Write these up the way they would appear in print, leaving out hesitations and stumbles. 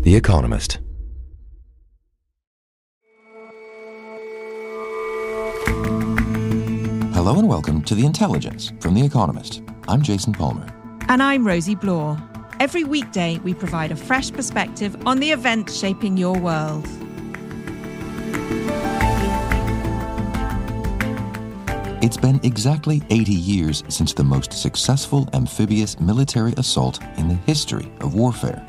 The Economist. Hello and welcome to The Intelligence from The Economist. I'm Jason Palmer. And I'm Rosie Blore. Every weekday, we provide a fresh perspective on the events shaping your world. It's been exactly 80 years since the most successful amphibious military assault in the history of warfare.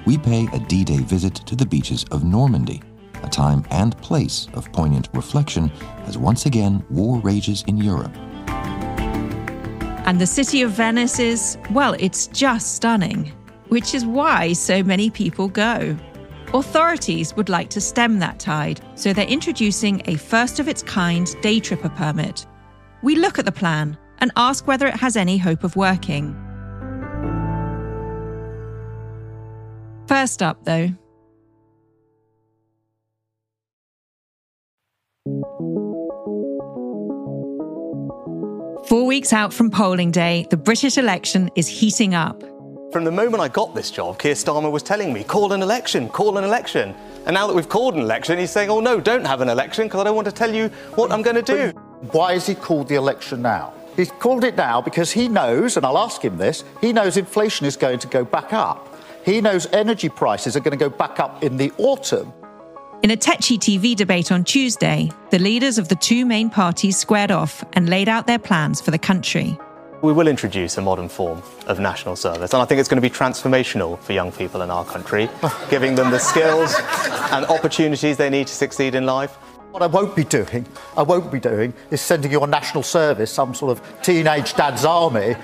We pay a D-Day visit to the beaches of Normandy, a time and place of poignant reflection as once again war rages in Europe. And the city of Venice is, well, it's just stunning, which is why so many people go. Authorities would like to stem that tide, so they're introducing a first-of-its-kind day tripper permit. We look at the plan and ask whether it has any hope of working. First up, though. Four weeks out from polling day, the British election is heating up. From the moment I got this job, Keir Starmer was telling me, call an election, call an election. And now that we've called an election, he's saying, oh no, don't have an election because I don't want to tell you what I'm going to do. Why has he called the election now? He's called it now because he knows, and I'll ask him this, he knows inflation is going to go back up. He knows energy prices are going to go back up in the autumn. In a tetchy TV debate on Tuesday, the leaders of the two main parties squared off and laid out their plans for the country. We will introduce a modern form of national service, and I think it's going to be transformational for young people in our country, giving them the skills and opportunities they need to succeed in life. What I won't be doing is sending you on national service, some sort of teenage dad's army.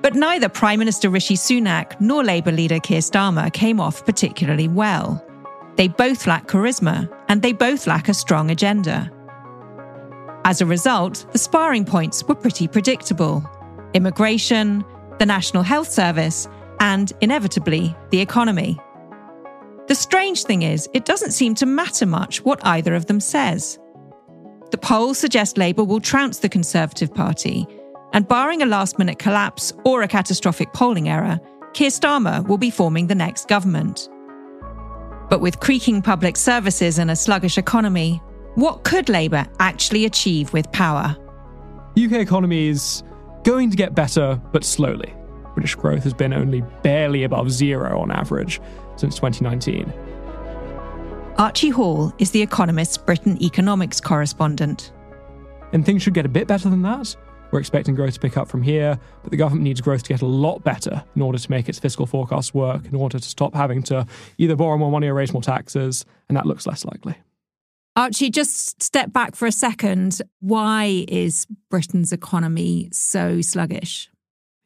But neither Prime Minister Rishi Sunak nor Labour leader Keir Starmer came off particularly well. They both lack charisma, and they both lack a strong agenda. As a result, the sparring points were pretty predictable. Immigration, the National Health Service, and, inevitably, the economy. The strange thing is, it doesn't seem to matter much what either of them says. The polls suggest Labour will trounce the Conservative Party, and barring a last-minute collapse or a catastrophic polling error, Keir Starmer will be forming the next government. But with creaking public services and a sluggish economy, what could Labour actually achieve with power? The UK economy is going to get better, but slowly. British growth has been only barely above zero on average since 2019. Archie Hall is The Economist's Britain economics correspondent. And things should get a bit better than that. We're expecting growth to pick up from here, but the government needs growth to get a lot better in order to make its fiscal forecasts work, in order to stop having to either borrow more money or raise more taxes, and that looks less likely. Archie, just step back for a second. Why is Britain's economy so sluggish?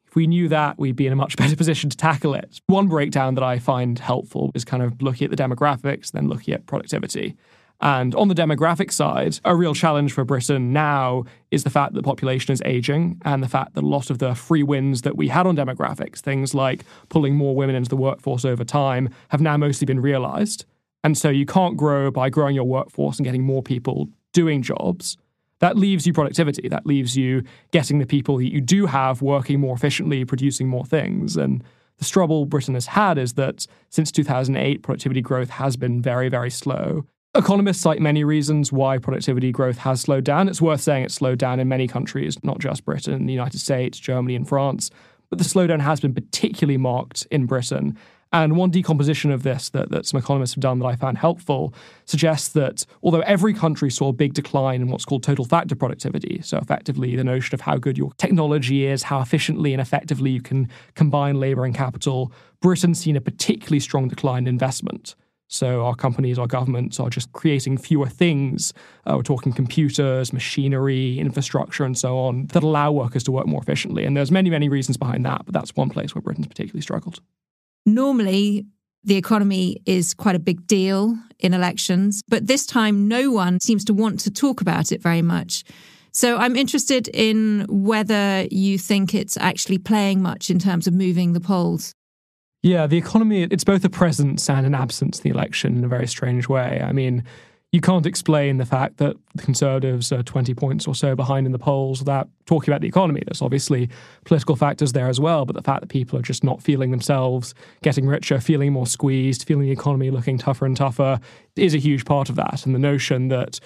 If we knew that, we'd be in a much better position to tackle it. One breakdown that I find helpful is kind of looking at the demographics, then looking at productivity. And on the demographic side, a real challenge for Britain now is the fact that the population is aging and the fact that a lot of the free wins that we had on demographics, things like pulling more women into the workforce over time, have now mostly been realised. And so you can't grow by growing your workforce and getting more people doing jobs. That leaves you productivity. That leaves you getting the people that you do have working more efficiently, producing more things. And the struggle Britain has had is that since 2008, productivity growth has been very, very slow. Economists cite many reasons why productivity growth has slowed down. It's worth saying it's slowed down in many countries, not just Britain, the United States, Germany, and France. But the slowdown has been particularly marked in Britain. And one decomposition of this that some economists have done that I found helpful suggests that although every country saw a big decline in what's called total factor productivity, so effectively the notion of how good your technology is, how efficiently and effectively you can combine labour and capital, Britain's seen a particularly strong decline in investment. So our companies, our governments are just creating fewer things. We're talking computers, machinery, infrastructure, and so on, that allow workers to work more efficiently. And there's many, many reasons behind that, but that's one place where Britain's particularly struggled. Normally, the economy is quite a big deal in elections, but this time no one seems to want to talk about it very much. So I'm interested in whether you think it's actually playing much in terms of moving the polls. Yeah, the economy, it's both a presence and an absence in the election in a very strange way. I mean, You can't explain the fact that the Conservatives are 20 points or so behind in the polls without talking about the economy. There's obviously political factors there as well, but the fact that people are just not feeling themselves getting richer, feeling more squeezed, feeling the economy looking tougher and tougher is a huge part of that. And the notion that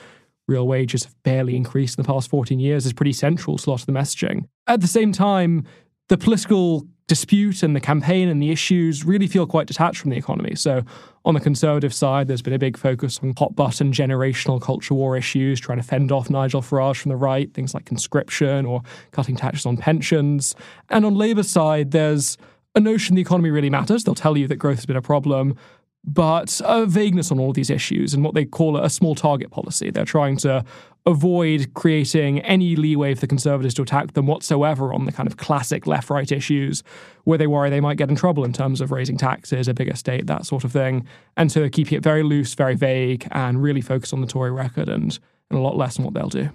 real wages have barely increased in the past 14 years is pretty central to a lot of the messaging. At the same time, the political dispute and the campaign and the issues really feel quite detached from the economy. So on the Conservative side, there's been a big focus on hot-button generational culture war issues, trying to fend off Nigel Farage from the right, things like conscription or cutting taxes on pensions. And on Labour's side, there's a notion the economy really matters. They'll tell you that growth has been a problem, but a vagueness on all of these issues and what they call a small target policy. They're trying to avoid creating any leeway for the Conservatives to attack them whatsoever on the kind of classic left-right issues where they worry they might get in trouble in terms of raising taxes, a bigger state, that sort of thing. And so they're keeping it very loose, very vague, and really focus on the Tory record and a lot less on what they'll do.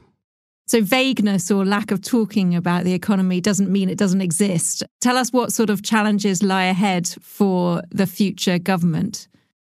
So vagueness or lack of talking about the economy doesn't mean it doesn't exist. Tell us what sort of challenges lie ahead for the future government.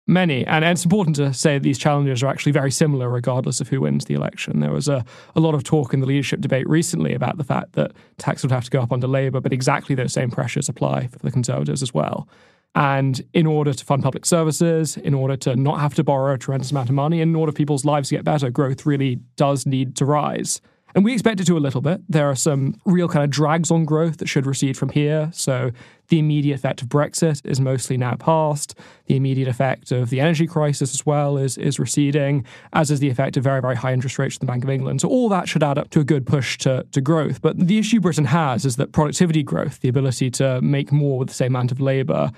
Many. And it's important to say that these challenges are actually very similar regardless of who wins the election. There was a lot of talk in the leadership debate recently about the fact that tax would have to go up under Labour, but exactly those same pressures apply for the Conservatives as well. And in order to fund public services, in order to not have to borrow a tremendous amount of money, and in order for people's lives to get better, growth really does need to rise. And we expect it to a little bit. There are some real kind of drags on growth that should recede from here. So the immediate effect of Brexit is mostly now past. The immediate effect of the energy crisis as well is receding, as is the effect of very, very high interest rates from the Bank of England. So all that should add up to a good push to growth. But the issue Britain has is that productivity growth, the ability to make more with the same amount of labour,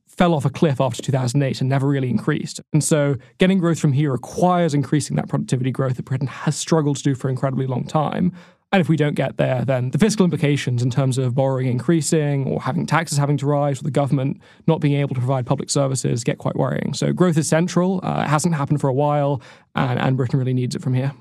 fell off a cliff after 2008 and never really increased. And so getting growth from here requires increasing that productivity growth that Britain has struggled to do for an incredibly long time. And if we don't get there, then the fiscal implications in terms of borrowing increasing or having taxes having to rise or the government not being able to provide public services get quite worrying. So growth is central. It hasn't happened for a while, and Britain really needs it from here.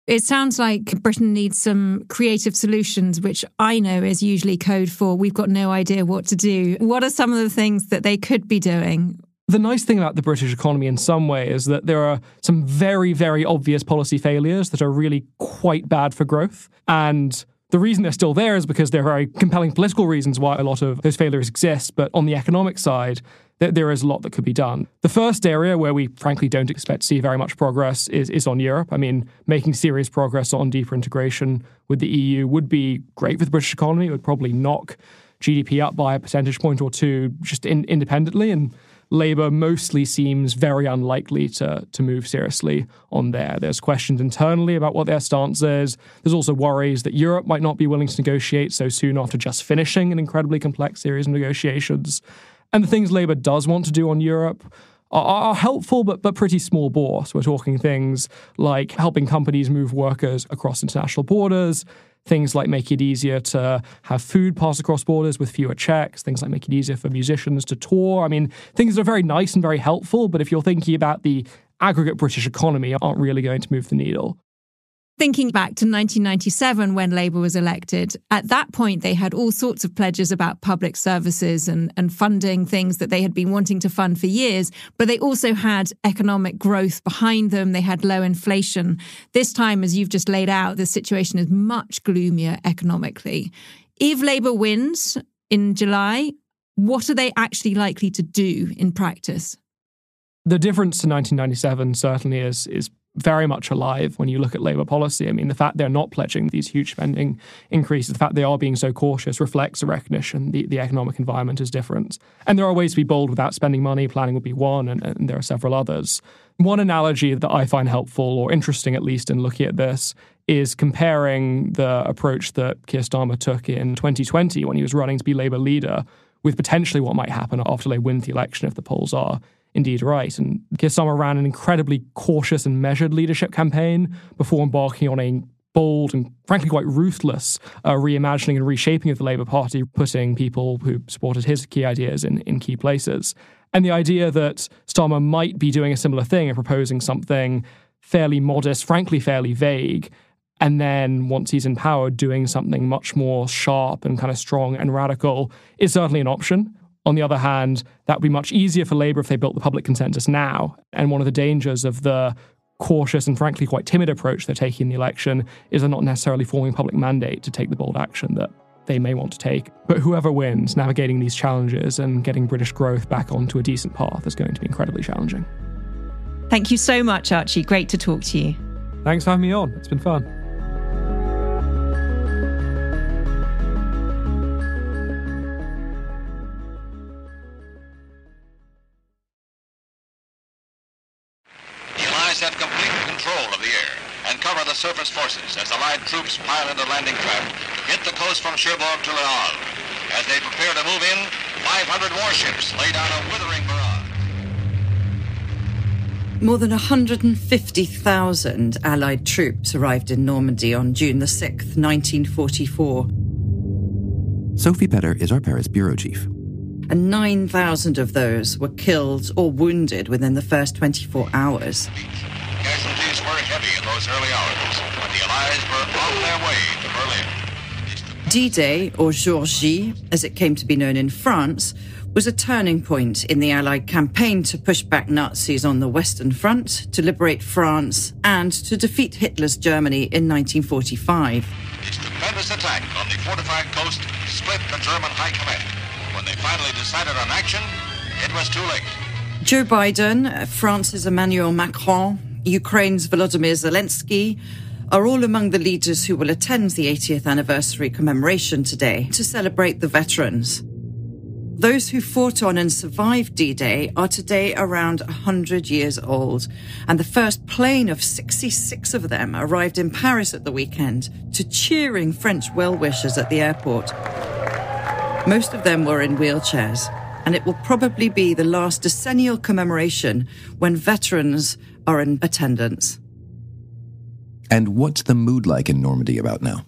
It sounds like Britain needs some creative solutions, which I know is usually code for we've got no idea what to do. What are some of the things that they could be doing? The nice thing about the British economy in some way is that there are some very, very obvious policy failures that are really quite bad for growth. And the reason they're still there is because there are very compelling political reasons why a lot of those failures exist. But on the economic side, there is a lot that could be done. The first area where we frankly don't expect to see very much progress is on Europe. I mean, making serious progress on deeper integration with the EU would be great for the British economy. It would probably knock GDP up by a percentage point or two just independently. And Labour mostly seems very unlikely to move seriously on there. There's questions internally about what their stance is. There's also worries that Europe might not be willing to negotiate so soon after just finishing an incredibly complex series of negotiations. And the things Labour does want to do on Europe are helpful, but pretty small bore. So we're talking things like helping companies move workers across international borders, things like make it easier to have food pass across borders with fewer checks, things like make it easier for musicians to tour. I mean, things that are very nice and very helpful, but if you're thinking about the aggregate British economy, aren't really going to move the needle. Thinking back to 1997 when Labour was elected, at that point they had all sorts of pledges about public services and funding things that they had been wanting to fund for years, but they also had economic growth behind them. They had low inflation. This time, as you've just laid out, the situation is much gloomier economically. If Labour wins in July, what are they actually likely to do in practice? The difference to 1997 certainly is very much alive when you look at Labour policy. I mean, the fact they're not pledging these huge spending increases, the fact they are being so cautious reflects a recognition the economic environment is different. And there are ways to be bold without spending money. Planning would be one, and there are several others. One analogy that I find helpful, or interesting at least in looking at this, is comparing the approach that Keir Starmer took in 2020 when he was running to be Labour leader with potentially what might happen after they win the election if the polls are indeed right. And Keir Starmer ran an incredibly cautious and measured leadership campaign before embarking on a bold and frankly quite ruthless reimagining and reshaping of the Labour Party, putting people who supported his key ideas in key places. And the idea that Starmer might be doing a similar thing and proposing something fairly modest, frankly fairly vague, and then once he's in power doing something much more sharp and kind of strong and radical is certainly an option. On the other hand, that would be much easier for Labour if they built the public consensus now. And one of the dangers of the cautious and frankly quite timid approach they're taking in the election is they're not necessarily forming public mandate to take the bold action that they may want to take. But whoever wins, navigating these challenges and getting British growth back onto a decent path is going to be incredibly challenging. Thank you so much, Archie. Great to talk to you. Thanks for having me on. It's been fun. Have complete control of the air and cover the surface forces as Allied troops pile into landing craft to get the coast from Cherbourg to Le Havre. As they prepare to move in, 500 warships lay down a withering barrage. More than 150,000 Allied troops arrived in Normandy on June the 6th, 1944. Sophie Petter is our Paris bureau chief. And 9,000 of those were killed or wounded within the first 24 hours. Casualties were heavy in those early hours when the Allies were on their way to Berlin. D-Day, or Jour J, as it came to be known in France, was a turning point in the Allied campaign to push back Nazis on the Western Front, to liberate France, and to defeat Hitler's Germany in 1945. The stupendous attack on the fortified coast split the German high command. When they finally decided on action, it was too late. Joe Biden, France's Emmanuel Macron, Ukraine's Volodymyr Zelensky are all among the leaders who will attend the 80th anniversary commemoration today to celebrate the veterans. Those who fought on and survived D-Day are today around 100 years old, and the first plane of 66 of them arrived in Paris at the weekend to cheering French well-wishers at the airport. Most of them were in wheelchairs, and it will probably be the last decennial commemoration when veterans are in attendance. And what's the mood like in Normandy about now?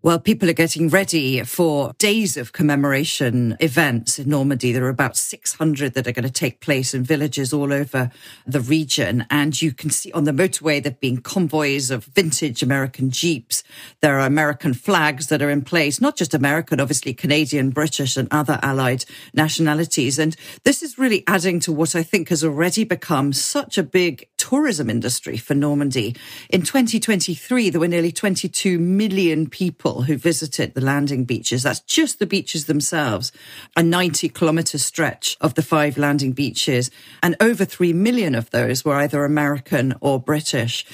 Well, people are getting ready for days of commemoration events in Normandy. There are about 600 that are going to take place in villages all over the region. And you can see on the motorway there have been convoys of vintage American Jeeps. There are American flags that are in place, not just American, obviously Canadian, British and other allied nationalities. And this is really adding to what I think has already become such a big tourism industry for Normandy. In 2023, there were nearly 22 million people who visited the landing beaches. That's just the beaches themselves, a 90-kilometre stretch of the 5 landing beaches. And over 3 million of those were either American or British.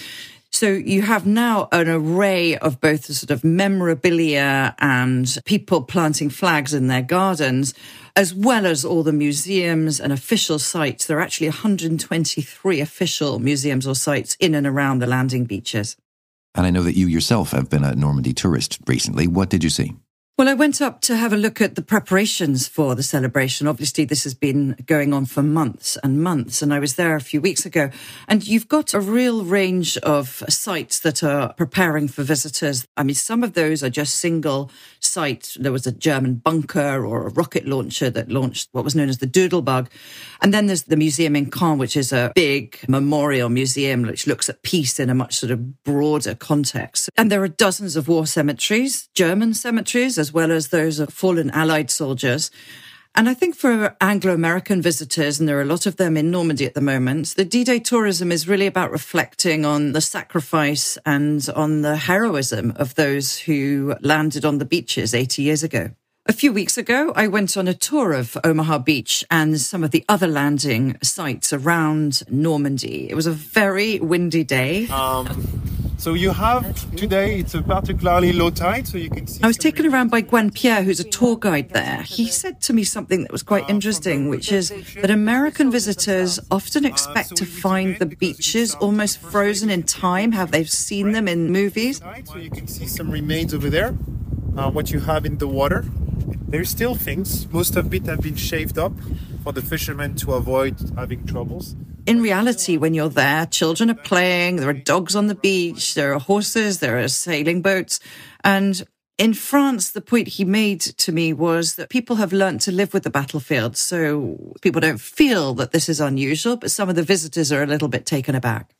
So you have now an array of both the sort of memorabilia and people planting flags in their gardens, as well as all the museums and official sites. There are actually 123 official museums or sites in and around the landing beaches. And I know that you yourself have been a Normandy tourist recently. What did you see? Well, I went up to have a look at the preparations for the celebration. Obviously, this has been going on for months and months, and I was there a few weeks ago. And you've got a real range of sites that are preparing for visitors. I mean, some of those are just single sites. There was a German bunker or a rocket launcher that launched what was known as the Doodlebug. And then there's the museum in Caen, which is a big memorial museum which looks at peace in a much sort of broader context. And there are dozens of war cemeteries, German cemeteries, as well as those of fallen Allied soldiers. And I think for Anglo-American visitors, and there are a lot of them in Normandy at the moment, the D-Day tourism is really about reflecting on the sacrifice and on the heroism of those who landed on the beaches 80 years ago. A few weeks ago, I went on a tour of Omaha Beach and some of the other landing sites around Normandy. It was a very windy day. So you have today, it's a particularly low tide, so you can see. I was taken around by Gwen Pierre, who's a tour guide there. He said to me something that was quite interesting, which is that American visitors often expect to find the beaches almost frozen in time, how they've seen them in movies. So you can see some remains over there, what you have in the water. There's still things. Most of it have been shaved up for the fishermen to avoid having troubles. In reality, when you're there, children are playing, there are dogs on the beach, there are horses, there are sailing boats. And in France, the point he made to me was that people have learnt to live with the battlefield. So people don't feel that this is unusual, but some of the visitors are a little bit taken aback.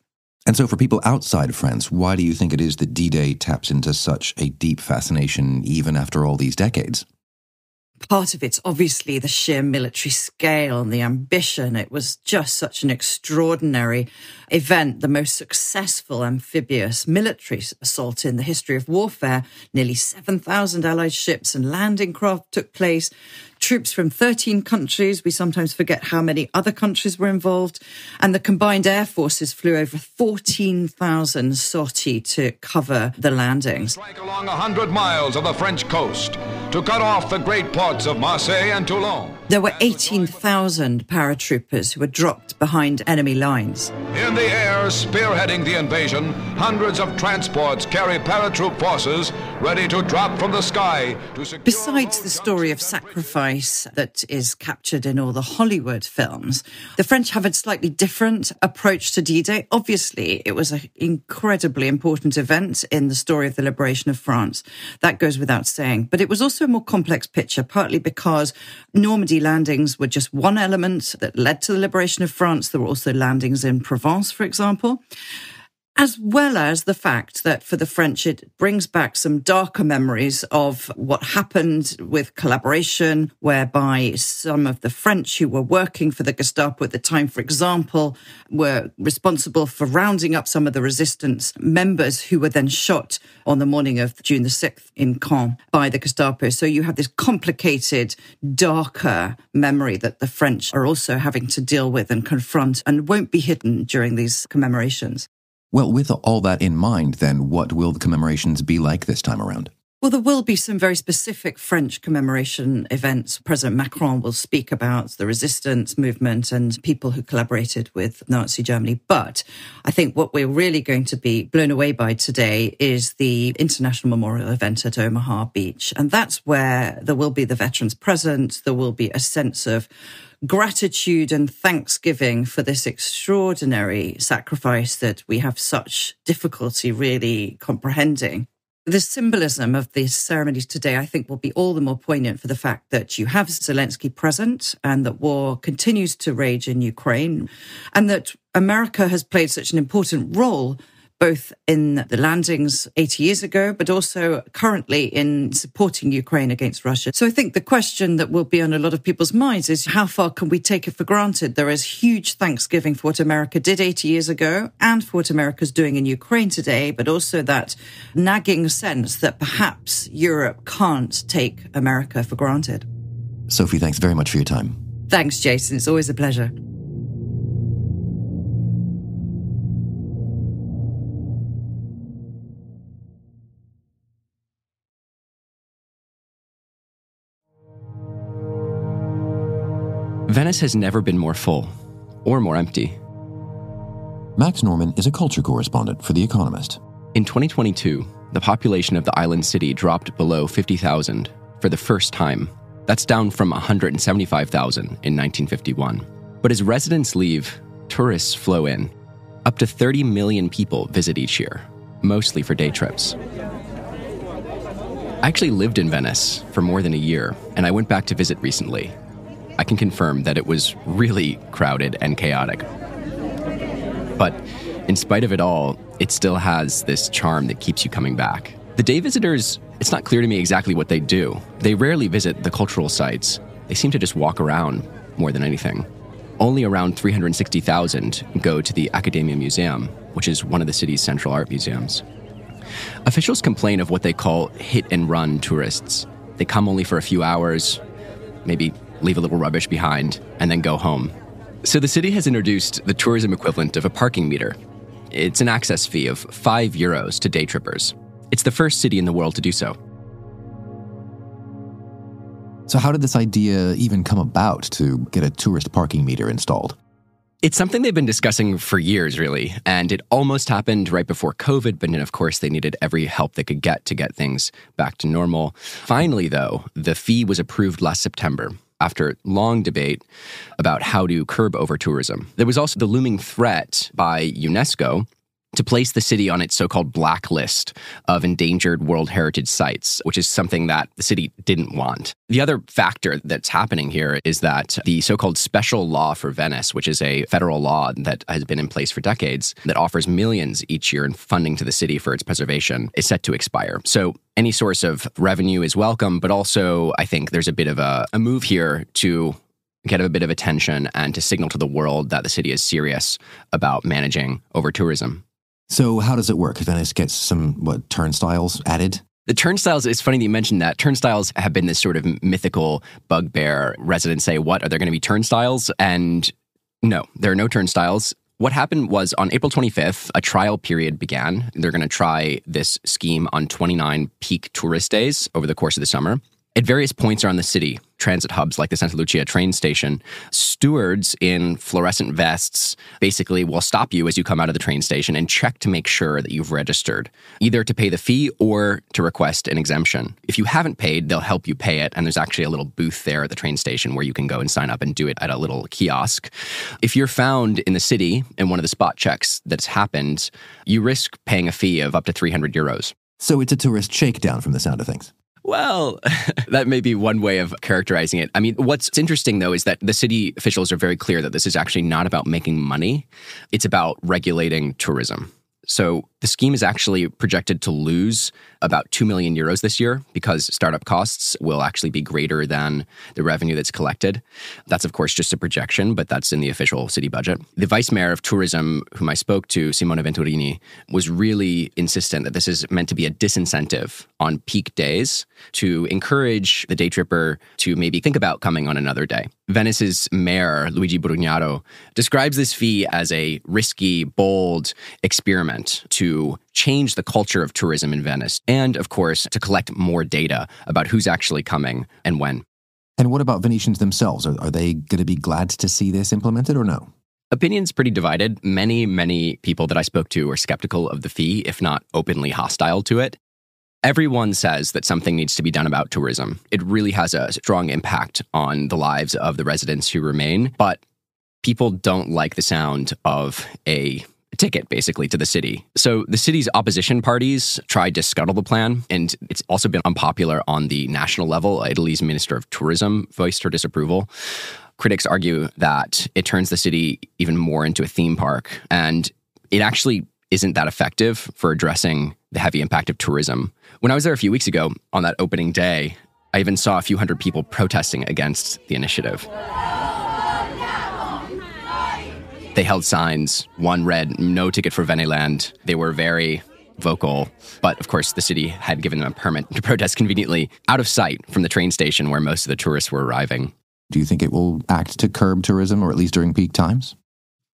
And so for people outside of France, why do you think it is that D-Day taps into such a deep fascination even after all these decades? Part of it's obviously the sheer military scale and the ambition. It was just such an extraordinary event, the most successful amphibious military assault in the history of warfare. Nearly 7,000 Allied ships and landing craft took place. Troops from 13 countries. We sometimes forget how many other countries were involved. And the combined air forces flew over 14,000 sorties to cover the landings. Strike along 100 miles of the French coast to cut off the great ports of Marseille and Toulon. There were 18,000 paratroopers who were dropped behind enemy lines. In the air, spearheading the invasion, hundreds of transports carry paratroop forces ready to drop from the sky to secure... Besides the story of sacrifice that is captured in all the Hollywood films, the French have a slightly different approach to D-Day. Obviously, it was an incredibly important event in the story of the liberation of France. That goes without saying. But it was also a more complex picture, partly because Normandy landings were just one element that led to the liberation of France. There were also landings in Provence, for example, as well as the fact that for the French, it brings back some darker memories of what happened with collaboration, whereby some of the French who were working for the Gestapo at the time, for example, were responsible for rounding up some of the resistance members who were then shot on the morning of June the 6th in Caen by the Gestapo. So you have this complicated, darker memory that the French are also having to deal with and confront and won't be hidden during these commemorations. Well, with all that in mind, then, what will the commemorations be like this time around? Well, there will be some very specific French commemoration events. President Macron will speak about the resistance movement and people who collaborated with Nazi Germany. But I think what we're really going to be blown away by today is the International Memorial event at Omaha Beach. And that's where there will be the veterans present. There will be a sense of gratitude and thanksgiving for this extraordinary sacrifice that we have such difficulty really comprehending. The symbolism of these ceremonies today, I think, will be all the more poignant for the fact that you have Zelensky present and that war continues to rage in Ukraine and that America has played such an important role both in the landings 80 years ago, but also currently in supporting Ukraine against Russia. So I think the question that will be on a lot of people's minds is how far can we take it for granted? There is huge thanksgiving for what America did 80 years ago and for what America's doing in Ukraine today, but also that nagging sense that perhaps Europe can't take America for granted. Sophie, thanks very much for your time. Thanks, Jason. It's always a pleasure. Venice has never been more full or more empty. Max Norman is a culture correspondent for The Economist. In 2022, the population of the island city dropped below 50,000 for the first time. That's down from 175,000 in 1951. But as residents leave, tourists flow in. Up to 30 million people visit each year, mostly for day trips. I actually lived in Venice for more than a year, and I went back to visit recently. I can confirm that it was really crowded and chaotic. But in spite of it all, it still has this charm that keeps you coming back. The day visitors, it's not clear to me exactly what they do. They rarely visit the cultural sites. They seem to just walk around more than anything. Only around 360,000 go to the Accademia Museum, which is one of the city's central art museums. Officials complain of what they call hit-and-run tourists. They come only for a few hours, maybe leave a little rubbish behind, and then go home. So the city has introduced the tourism equivalent of a parking meter. It's an access fee of €5 to day trippers. It's the first city in the world to do so. So how did this idea even come about to get a tourist parking meter installed? It's something they've been discussing for years, really, and it almost happened right before COVID, but then, of course, they needed every help they could get to get things back to normal. Finally, though, the fee was approved last September, after long debate about how to curb over-tourism. There was also the looming threat by UNESCO to place the city on its so-called blacklist of endangered World Heritage Sites, which is something that the city didn't want. The other factor that's happening here is that the so-called special law for Venice, which is a federal law that has been in place for decades, that offers millions each year in funding to the city for its preservation, is set to expire. So any source of revenue is welcome, but also I think there's a bit of a move here to get a bit of attention and to signal to the world that the city is serious about managing over-tourism. So how does it work? Venice gets some, turnstiles added? The turnstiles, it's funny that you mentioned that. Turnstiles have been this sort of mythical bugbear. Residents say, what, are there going to be turnstiles? And no, there are no turnstiles. What happened was on April 25th, a trial period began. They're going to try this scheme on 29 peak tourist days over the course of the summer. At various points around the city, transit hubs like the Santa Lucia train station, stewards in fluorescent vests basically will stop you as you come out of the train station and check to make sure that you've registered, either to pay the fee or to request an exemption. If you haven't paid, they'll help you pay it, and there's actually a little booth there at the train station where you can go and sign up and do it at a little kiosk. If you're found in the city in one of the spot checks that's happened, you risk paying a fee of up to 300 euros. So it's a tourist shakedown from the sound of things. Well, that may be one way of characterizing it. I mean, what's interesting, though, is that the city officials are very clear that this is actually not about making money. It's about regulating tourism. So the scheme is actually projected to lose about 2 million euros this year because startup costs will actually be greater than the revenue that's collected. That's, of course, just a projection, but that's in the official city budget. The vice mayor of tourism, whom I spoke to, Simone Venturini, was really insistent that this is meant to be a disincentive on peak days to encourage the day tripper to maybe think about coming on another day. Venice's mayor, Luigi Brugnaro, describes this fee as a risky, bold experiment to change the culture of tourism in Venice and, of course, to collect more data about who's actually coming and when. And what about Venetians themselves? Are they going to be glad to see this implemented or no? Opinion's pretty divided. Many people that I spoke to are skeptical of the fee, if not openly hostile to it. Everyone says that something needs to be done about tourism. It really has a strong impact on the lives of the residents who remain, but people don't like the sound of a ticket, basically, to the city. So the city's opposition parties tried to scuttle the plan, and it's also been unpopular on the national level. Italy's Minister of Tourism voiced her disapproval. Critics argue that it turns the city even more into a theme park, and it actually isn't that effective for addressing the heavy impact of tourism. When I was there a few weeks ago, on that opening day, I even saw a few hundred people protesting against the initiative. They held signs. One read, "No ticket for Veneland." They were very vocal, but of course the city had given them a permit to protest conveniently out of sight from the train station where most of the tourists were arriving. Do you think it will act to curb tourism, or at least during peak times?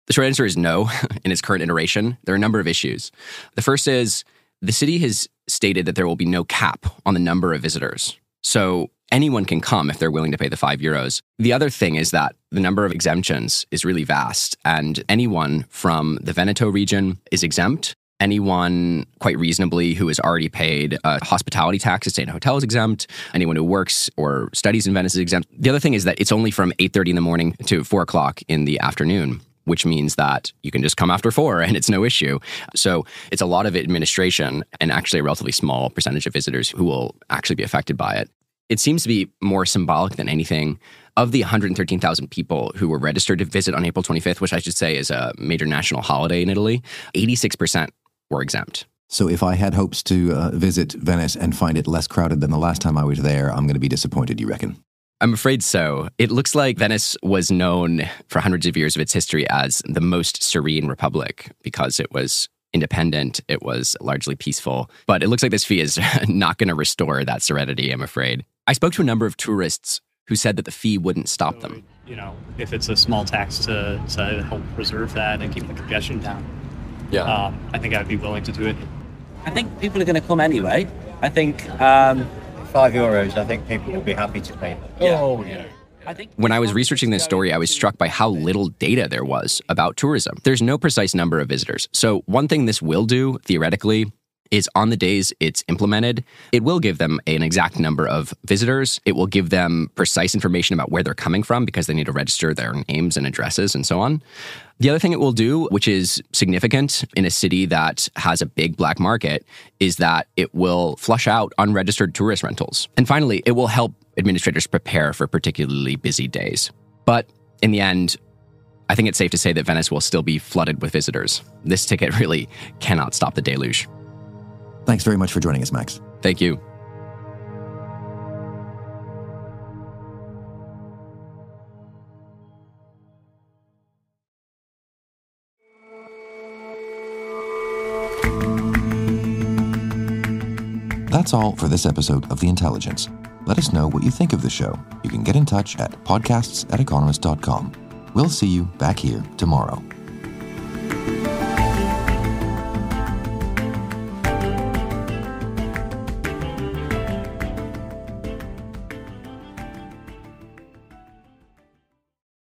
The short answer is no. In its current iteration, there are a number of issues. The first is the city has stated that there will be no cap on the number of visitors. So anyone can come if they're willing to pay the €5. The other thing is that the number of exemptions is really vast, and anyone from the Veneto region is exempt. Anyone, quite reasonably, who has already paid a hospitality tax to stay in a hotel is exempt. Anyone who works or studies in Venice is exempt. The other thing is that it's only from 8:30 in the morning to 4 o'clock in the afternoon, which means that you can just come after 4 and it's no issue. So it's a lot of administration and actually a relatively small percentage of visitors who will actually be affected by it. It seems to be more symbolic than anything. Of the 113,000 people who were registered to visit on April 25th, which I should say is a major national holiday in Italy, 86% were exempt. So if I had hopes to visit Venice and find it less crowded than the last time I was there, I'm going to be disappointed, you reckon? I'm afraid so. It looks like Venice was known for hundreds of years of its history as the most serene republic because it was independent, it was largely peaceful. But it looks like this fee is not going to restore that serenity, I'm afraid. I spoke to a number of tourists who said that the fee wouldn't stop them. You know, if it's a small tax to help preserve that and keep the congestion down, I think I'd be willing to do it. I think people are going to come anyway. I think €5, I think people will be happy to pay. Oh, yeah. When I was researching this story, I was struck by how little data there was about tourism. There's no precise number of visitors. So one thing this will do, theoretically, is on the days it's implemented, it will give them an exact number of visitors. It will give them precise information about where they're coming from because they need to register their names and addresses and so on. The other thing it will do, which is significant in a city that has a big black market, is that it will flush out unregistered tourist rentals. And finally, it will help administrators prepare for particularly busy days. But in the end, I think it's safe to say that Venice will still be flooded with visitors. This ticket really cannot stop the deluge. Thanks very much for joining us, Max. Thank you. That's all for this episode of The Intelligence. Let us know what you think of the show. You can get in touch at podcasts@economist.com. We'll see you back here tomorrow.